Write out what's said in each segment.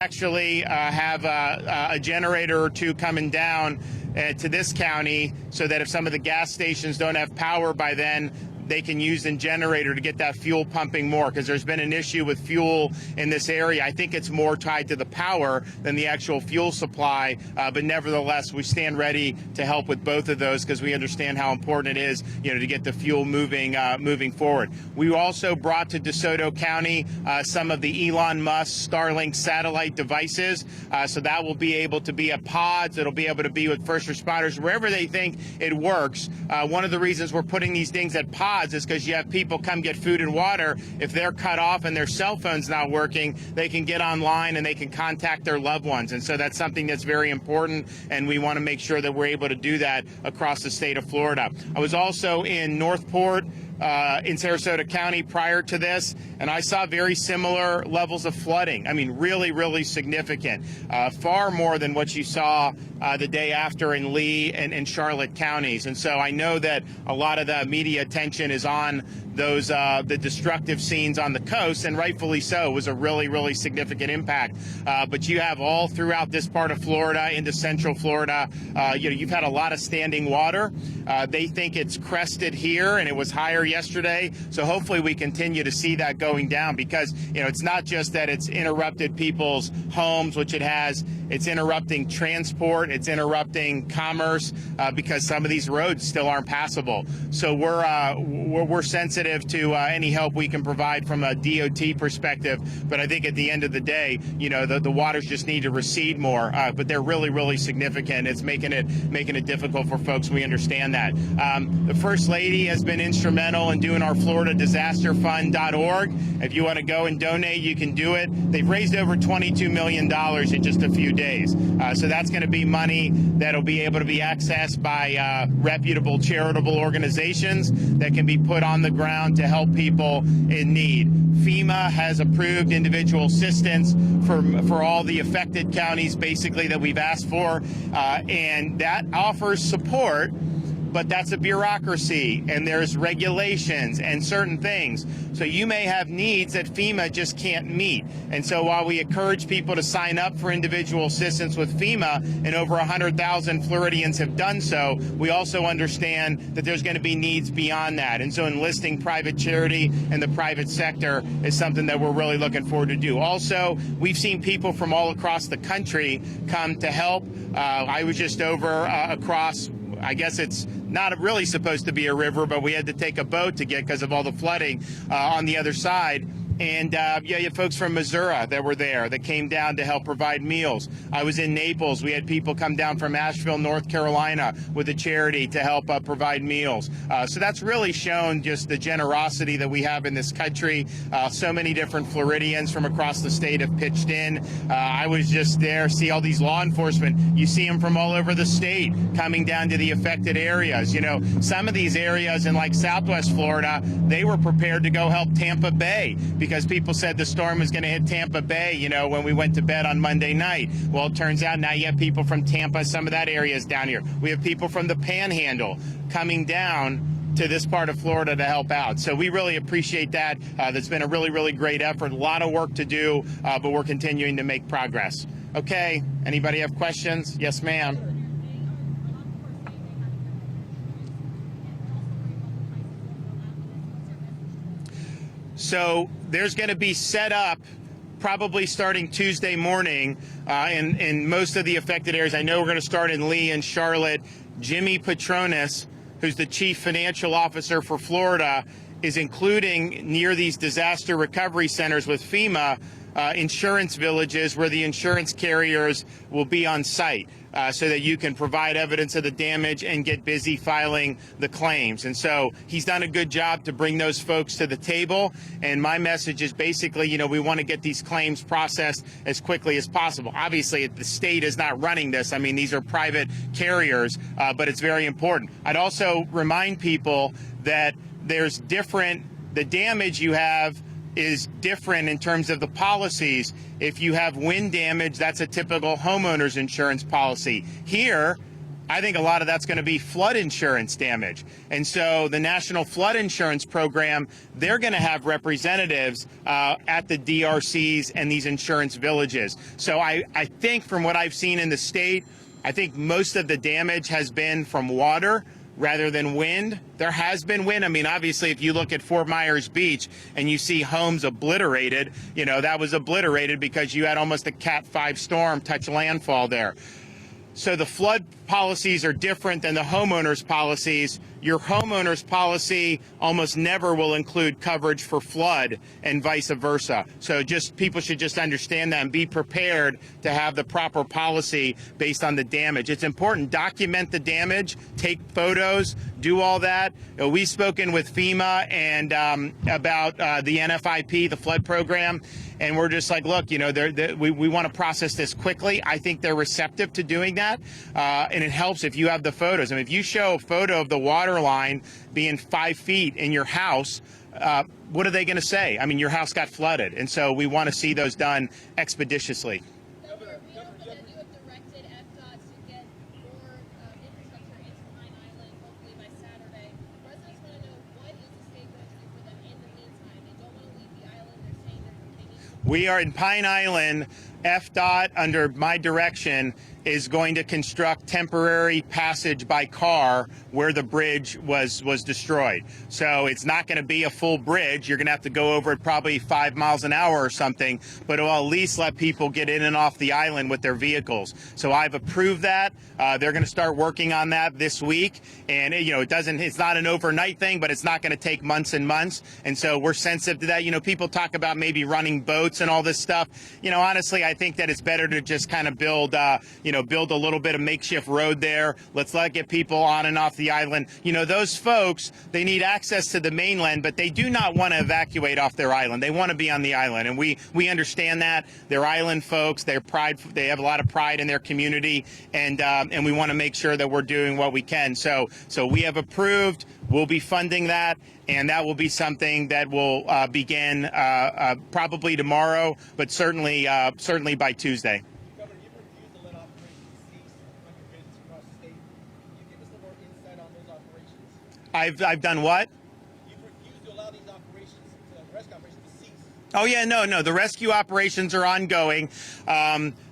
Actually have a generator or two coming down to this county so that if some of the gas stations don't have power by then, they can use a generator to get that fuel pumping more, because there's been an issue with fuel in this area. I think it's more tied to the power than the actual fuel supply, but nevertheless, we stand ready to help with both of those because we understand how important it is, to get the fuel moving forward. We also brought to DeSoto County some of the Elon Musk Starlink satellite devices, so that will be able to be at pods. It'll be able to be with first responders wherever they think it works. One of the reasons we're putting these things at pods is because you have people come get food and water. If they're cut off and their cell phone's not working, they can get online and they can contact their loved ones. And so that's something that's very important, and we want to make sure that we're able to do that across the state of Florida. I was also in Northport, in Sarasota County prior to this, and I saw very similar levels of flooding. I mean, really, really significant, far more than what you saw the day after in Lee and Charlotte counties. And so I know that a lot of the media attention is on those the destructive scenes on the coast, and rightfully so. It was a really, really significant impact. But you have all throughout this part of Florida into central Florida, you've had a lot of standing water. They think it's crested here, and it was higher yesterday. So hopefully we continue to see that going down, because it's not just that it's interrupted people's homes, which it has. It's interrupting transport. It's interrupting commerce because some of these roads still aren't passable. So we're sensitive to any help we can provide from a DOT perspective. But I think at the end of the day, the waters just need to recede more. But they're really, really significant. It's making it difficult for folks. We understand that. The First Lady has been instrumental in doing our FloridaDisasterFund.org. If you want to go and donate, you can do it. They've raised over $22 million in just a few days. So that's going to be money that'll be able to be accessed by reputable charitable organizations that can be put on the ground to help people in need. FEMA has approved individual assistance for all the affected counties, basically, that we've asked for, and that offers support. But that's a bureaucracy, and there's regulations and certain things. So you may have needs that FEMA just can't meet. And so while we encourage people to sign up for individual assistance with FEMA, and over 100,000 Floridians have done so, we also understand that there's going to be needs beyond that. And so enlisting private charity and the private sector is something that we're really looking forward to do. Also, we've seen people from all across the country come to help. I was just over across, I guess it's not really supposed to be a river, but we had to take a boat to get because of all the flooding on the other side. And you have folks from Missouri that were there that came down to help provide meals. I was in Naples. We had people come down from Asheville, North Carolina with a charity to help provide meals. So that's really shown just the generosity that we have in this country. So many different Floridians from across the state have pitched in. I was just there, see all these law enforcement. You see them from all over the state coming down to the affected areas. Some of these areas in like Southwest Florida, they were prepared to go help Tampa Bay, because people said the storm was going to hit Tampa Bay, when we went to bed on Monday night. Well, it turns out now you have people from Tampa, some of that area is down here. We have people from the Panhandle coming down to this part of Florida to help out. So we really appreciate that. That's been a really, really great effort. A lot of work to do, but we're continuing to make progress. Okay, anybody have questions? Yes, ma'am. So there's going to be set up probably starting Tuesday morning in most of the affected areas. I know we're going to start in Lee and Charlotte. Jimmy Petronas, who's the chief financial officer for Florida, is including near these disaster recovery centers with FEMA insurance villages where the insurance carriers will be on site so that you can provide evidence of the damage and get busy filing the claims. And so he's done a good job to bring those folks to the table. And my message is basically, we want to get these claims processed as quickly as possible. Obviously, the state is not running this. I mean, these are private carriers, but it's very important. I'd also remind people that the damage you have is different in terms of the policies. If you have wind damage, that's a typical homeowner's insurance policy. Here, I think a lot of that's going to be flood insurance damage. And so the National Flood Insurance Program, they're going to have representatives at the DRCs and these insurance villages. So I think from what I've seen in the state, I think most of the damage has been from water rather than wind. There has been wind. I mean, obviously, if you look at Fort Myers Beach and you see homes obliterated, you know, that was obliterated because you had almost a Cat 5 storm touch landfall there. So the flood policies are different than the homeowners policies. Your homeowners policy almost never will include coverage for flood and vice versa. So just people should just understand that and be prepared to have the proper policy based on the damage. It's important. Document the damage, take photos, do all that. We've spoken with FEMA and about the NFIP, the flood program. And we're just like, look, you know, we want to process this quickly. I think they're receptive to doing that. And it helps if you have the photos. I mean, if you show a photo of the water line being 5 feet in your house, what are they going to say? I mean, your house got flooded. And so we want to see those done expeditiously. We are in Pine Island. FDOT, under my direction, is going to construct temporary passage by car where the bridge was destroyed. So it's not going to be a full bridge. You're going to have to go over it probably 5 miles an hour or something, but it will at least let people get in and off the island with their vehicles. So I've approved that. They're going to start working on that this week. And, you know, it's not an overnight thing, but it's not going to take months and months. And so we're sensitive to that. You know, people talk about maybe running boats and all this stuff. You know, honestly, I think that it's better to just kind of build a little bit of makeshift road there. Let's get people on and off the island. You know, those folks, they need access to the mainland, but they do not want to evacuate off their island. They want to be on the island, and we understand that. They're island folks. They have a lot of pride in their community, and we want to make sure that we're doing what we can. So we have approved. We'll be funding that, and that will be something that will begin probably tomorrow, but certainly by Tuesday. I've done what? You've refused to allow these operations, rescue operations, to cease. Oh yeah, no. The rescue operations are ongoing.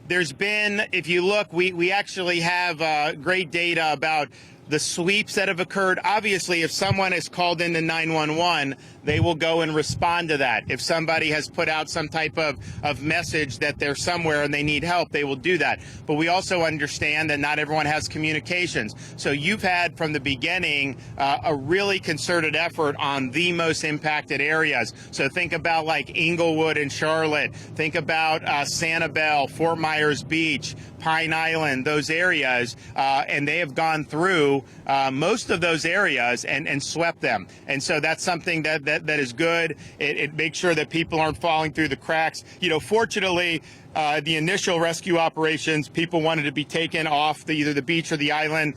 There's been, if you look, we actually have great data about the sweeps that have occurred. Obviously, if someone is called into 911, they will go and respond to that. If somebody has put out some type of message that they're somewhere and they need help, they will do that. But we also understand that not everyone has communications. So you've had from the beginning a really concerted effort on the most impacted areas. So think about like Inglewood and Charlotte. Think about Sanibel, Fort Myers Beach, Pine Island, those areas, and they have gone through most of those areas and swept them. And so that's something that is good. It makes sure that people aren't falling through the cracks. You know, fortunately, the initial rescue operations, people wanted to be taken off either the beach or the island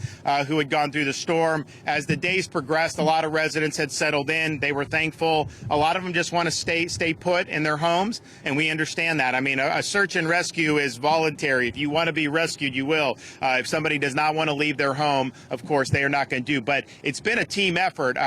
who had gone through the storm. As the days progressed, a lot of residents had settled in. They were thankful. A lot of them just want to stay put in their homes, and we understand that. I mean, a search and rescue is voluntary. If you want to be rescued, you will. If somebody does not want to leave their home, of course, they are not going to do. But it's been a team effort.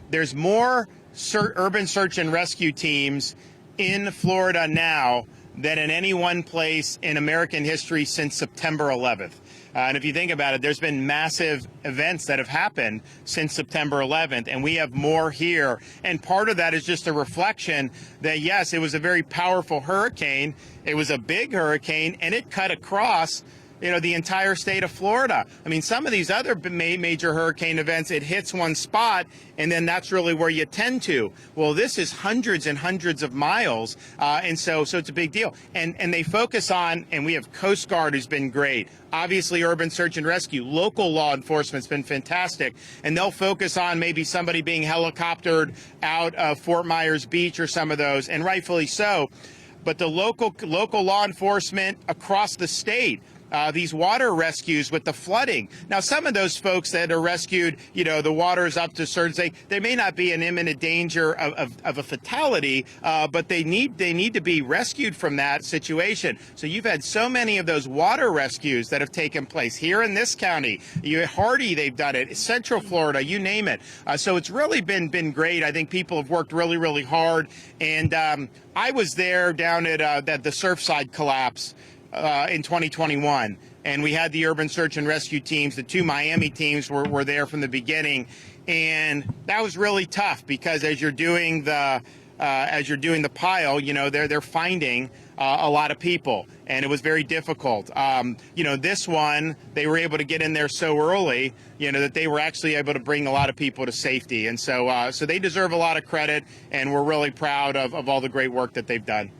There's more urban search and rescue teams in Florida now than in any one place in American history since September 11th. And if you think about it, there's been massive events that have happened since September 11th, and we have more here. And part of that is just a reflection that, yes, it was a very powerful hurricane. It was a big hurricane, and it cut across the entire state of Florida. I mean, some of these other major hurricane events, it hits one spot, and then that's really where you tend to. Well, this is hundreds and hundreds of miles, and so it's a big deal. And they focus on, and we have Coast Guard who's been great. Obviously, urban search and rescue, local law enforcement's been fantastic, and they'll focus on maybe somebody being helicoptered out of Fort Myers Beach or some of those, and rightfully so. But the local law enforcement across the state, these water rescues with the flooding. Now, some of those folks that are rescued, the water is up to a certain state. They may not be in imminent danger of a fatality, but they need to be rescued from that situation. So you've had so many of those water rescues that have taken place here in this county. Hardy, they've done it. Central Florida, you name it. So it's really been great. I think people have worked really, really hard. And I was there down at the Surfside collapse in 2021, and we had the urban search and rescue teams. The two Miami teams were there from the beginning, and that was really tough because as you're doing the pile, they're finding a lot of people, and it was very difficult. This one, they were able to get in there so early, that they were actually able to bring a lot of people to safety, and so they deserve a lot of credit, and we're really proud of all the great work that they've done.